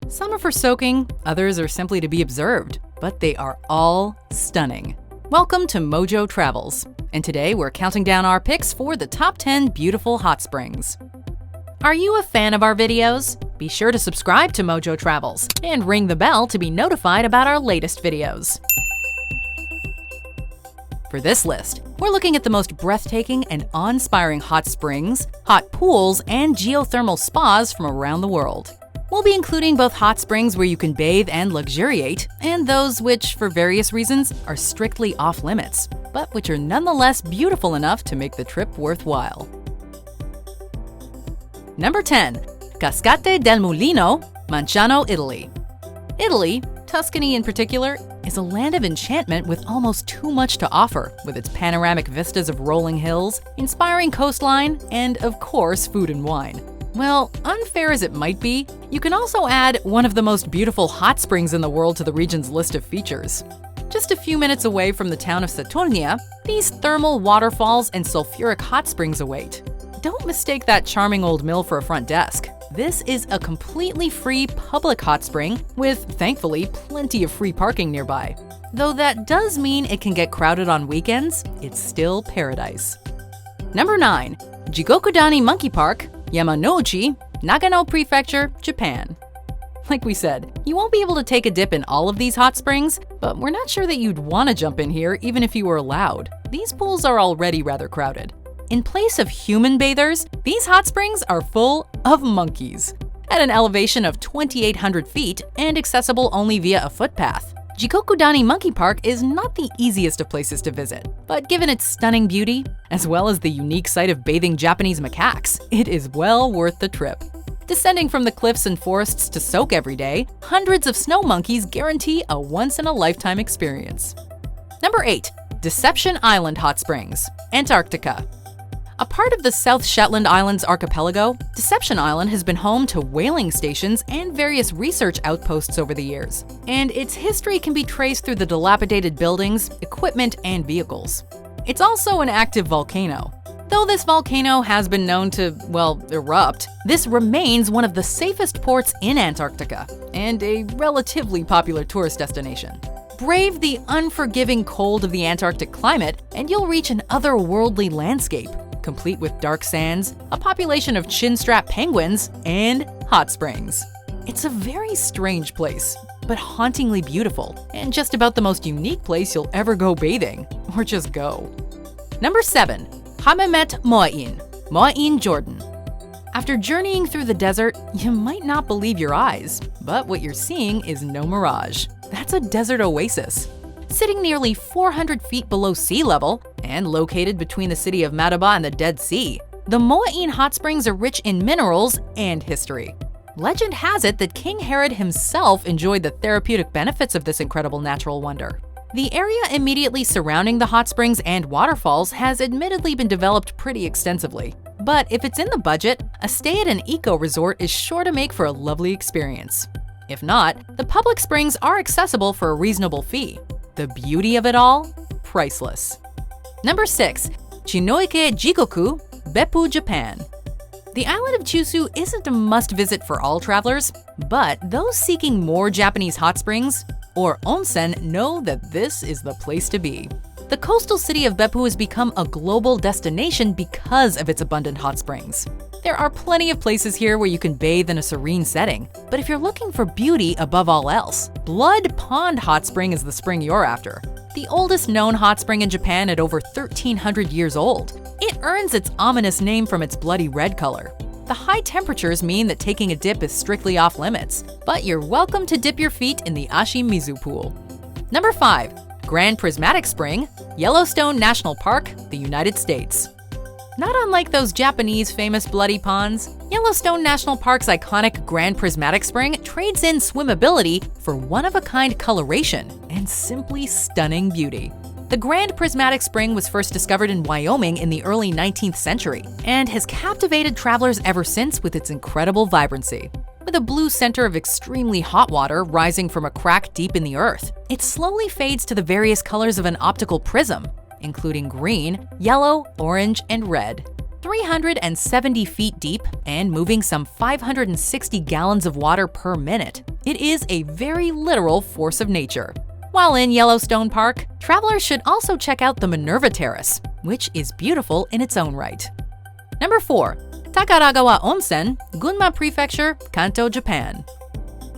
Some are for soaking, others are simply to be observed, but they are all stunning. Welcome to MojoTravels, and today we're counting down our picks for the top 10 beautiful hot springs. Are you a fan of our videos? Be sure to subscribe to MojoTravels and ring the bell to be notified about our latest videos. For this list, we're looking at the most breathtaking and awe-inspiring hot springs, hot pools, and geothermal spas from around the world. We'll be including both hot springs where you can bathe and luxuriate, and those which, for various reasons, are strictly off-limits, but which are nonetheless beautiful enough to make the trip worthwhile. Number 10. Cascate del Mulino, Manciano, Italy. Italy, Tuscany in particular, is a land of enchantment with almost too much to offer, with its panoramic vistas of rolling hills, inspiring coastline, and, of course, food and wine. Well, unfair as it might be, you can also add one of the most beautiful hot springs in the world to the region's list of features. Just a few minutes away from the town of Saturnia, these thermal waterfalls and sulfuric hot springs await. Don't mistake that charming old mill for a front desk. This is a completely free public hot spring with, thankfully, plenty of free parking nearby. Though that does mean it can get crowded on weekends, it's still paradise. Number 9. Jigokudani Monkey Park, Yamanouchi, Nagano Prefecture, Japan. Like we said, you won't be able to take a dip in all of these hot springs, but we're not sure that you'd want to jump in here even if you were allowed. These pools are already rather crowded. In place of human bathers, these hot springs are full of monkeys. At an elevation of 2,800 feet and accessible only via a footpath, Jigokudani Monkey Park is not the easiest of places to visit, but given its stunning beauty, as well as the unique sight of bathing Japanese macaques, it is well worth the trip. Descending from the cliffs and forests to soak every day, hundreds of snow monkeys guarantee a once-in-a-lifetime experience. Number 8. Deception Island Hot Springs, Antarctica. A part of the South Shetland Islands archipelago, Deception Island has been home to whaling stations and various research outposts over the years, and its history can be traced through the dilapidated buildings, equipment, and vehicles. It's also an active volcano. Though this volcano has been known to, well, erupt, this remains one of the safest ports in Antarctica, and a relatively popular tourist destination. Brave the unforgiving cold of the Antarctic climate, and you'll reach an otherworldly landscape, complete with dark sands, a population of chinstrap penguins, and hot springs. It's a very strange place, but hauntingly beautiful, and just about the most unique place you'll ever go bathing, or just go. Number 7. Hammamat Ma'in, Ma'in, Jordan. After journeying through the desert, you might not believe your eyes, but what you're seeing is no mirage. That's a desert oasis. Sitting nearly 400 feet below sea level, and located between the city of Madaba and the Dead Sea, the Ma'in hot springs are rich in minerals and history. Legend has it that King Herod himself enjoyed the therapeutic benefits of this incredible natural wonder. The area immediately surrounding the hot springs and waterfalls has admittedly been developed pretty extensively. But if it's in the budget, a stay at an eco-resort is sure to make for a lovely experience. If not, the public springs are accessible for a reasonable fee. The beauty of it all? Priceless. Number 6. Chinoike Jigoku, Beppu, Japan. The island of Chusu isn't a must-visit for all travelers, but those seeking more Japanese hot springs, or onsen, know that this is the place to be. The coastal city of Beppu has become a global destination because of its abundant hot springs. There are plenty of places here where you can bathe in a serene setting, but if you're looking for beauty above all else, Blood Pond Hot Spring is the spring you're after. The oldest known hot spring in Japan at over 1,300 years old, it earns its ominous name from its bloody red color. The high temperatures mean that taking a dip is strictly off limits, but you're welcome to dip your feet in the Ashimizu pool. Number 5. Grand Prismatic Spring, Yellowstone National Park, the United States. Not unlike those Japanese famous bloody ponds, Yellowstone National Park's iconic Grand Prismatic Spring trades in swimmability for one-of-a-kind coloration and simply stunning beauty. The Grand Prismatic Spring was first discovered in Wyoming in the early 19th century and has captivated travelers ever since with its incredible vibrancy. With a blue center of extremely hot water rising from a crack deep in the earth, it slowly fades to the various colors of an optical prism, including green, yellow, orange, and red. 370 feet deep and moving some 560 gallons of water per minute, it is a very literal force of nature. While in Yellowstone Park, travelers should also check out the Minerva Terrace, which is beautiful in its own right. Number 4. Takaragawa Onsen, Gunma Prefecture, Kanto, Japan.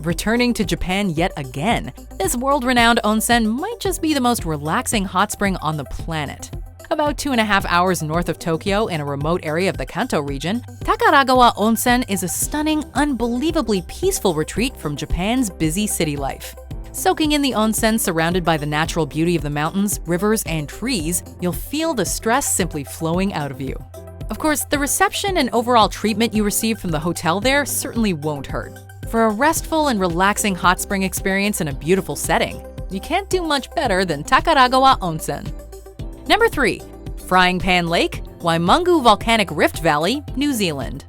Returning to Japan yet again, this world-renowned onsen might just be the most relaxing hot spring on the planet. About 2.5 hours north of Tokyo in a remote area of the Kanto region, Takaragawa Onsen is a stunning, unbelievably peaceful retreat from Japan's busy city life. Soaking in the onsen surrounded by the natural beauty of the mountains, rivers, and trees, you'll feel the stress simply flowing out of you. Of course, the reception and overall treatment you receive from the hotel there certainly won't hurt. For a restful and relaxing hot spring experience in a beautiful setting, you can't do much better than Takaragawa Onsen. Number 3. Frying Pan Lake, Waimungu Volcanic Rift Valley, New Zealand.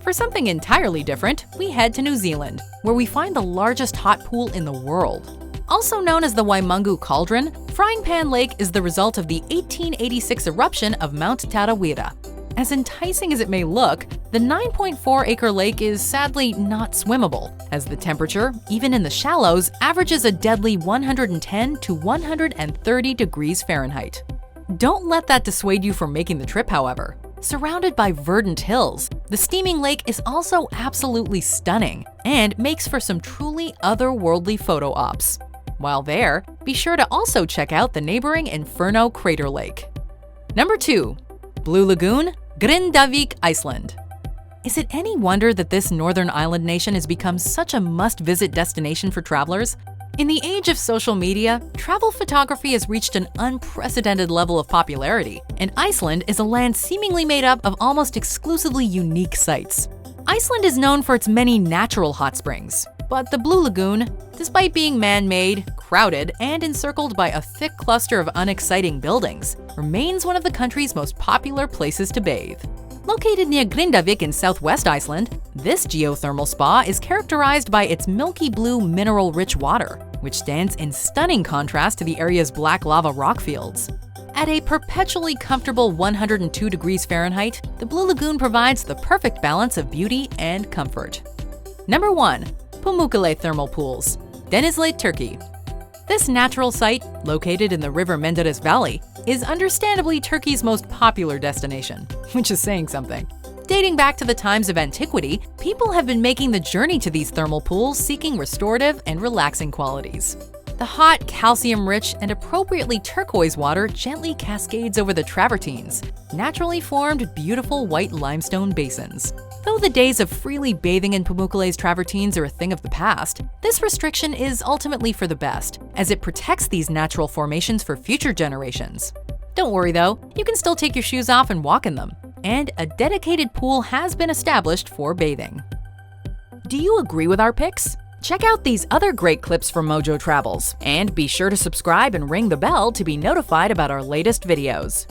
For something entirely different, we head to New Zealand, where we find the largest hot pool in the world. Also known as the Waimungu Cauldron, Frying Pan Lake is the result of the 1886 eruption of Mount Tarawera. As enticing as it may look, the 9.4-acre lake is sadly not swimmable, as the temperature, even in the shallows, averages a deadly 110 to 130 degrees Fahrenheit. Don't let that dissuade you from making the trip, however. Surrounded by verdant hills, the steaming lake is also absolutely stunning and makes for some truly otherworldly photo ops. While there, be sure to also check out the neighboring Inferno Crater Lake. Number 2. Blue Lagoon, Grindavik, Iceland. Is it any wonder that this northern island nation has become such a must-visit destination for travelers? In the age of social media, travel photography has reached an unprecedented level of popularity, and Iceland is a land seemingly made up of almost exclusively unique sites. Iceland is known for its many natural hot springs, but the Blue Lagoon, despite being man-made, crowded, and encircled by a thick cluster of unexciting buildings, remains one of the country's most popular places to bathe. Located near Grindavik in southwest Iceland, this geothermal spa is characterized by its milky blue mineral-rich water, which stands in stunning contrast to the area's black lava rock fields. At a perpetually comfortable 102 degrees Fahrenheit, the Blue Lagoon provides the perfect balance of beauty and comfort. Number 1. Pamukkale Thermal Pools, Denizli, Turkey. This natural site, located in the River Menderes Valley, is understandably Turkey's most popular destination, which is saying something. Dating back to the times of antiquity, people have been making the journey to these thermal pools seeking restorative and relaxing qualities. The hot, calcium-rich, and appropriately turquoise water gently cascades over the travertines, naturally formed beautiful white limestone basins. Though the days of freely bathing in Pamukkale's travertines are a thing of the past, this restriction is ultimately for the best, as it protects these natural formations for future generations. Don't worry though, you can still take your shoes off and walk in them, and a dedicated pool has been established for bathing. Do you agree with our picks? Check out these other great clips from MojoTravels, and be sure to subscribe and ring the bell to be notified about our latest videos.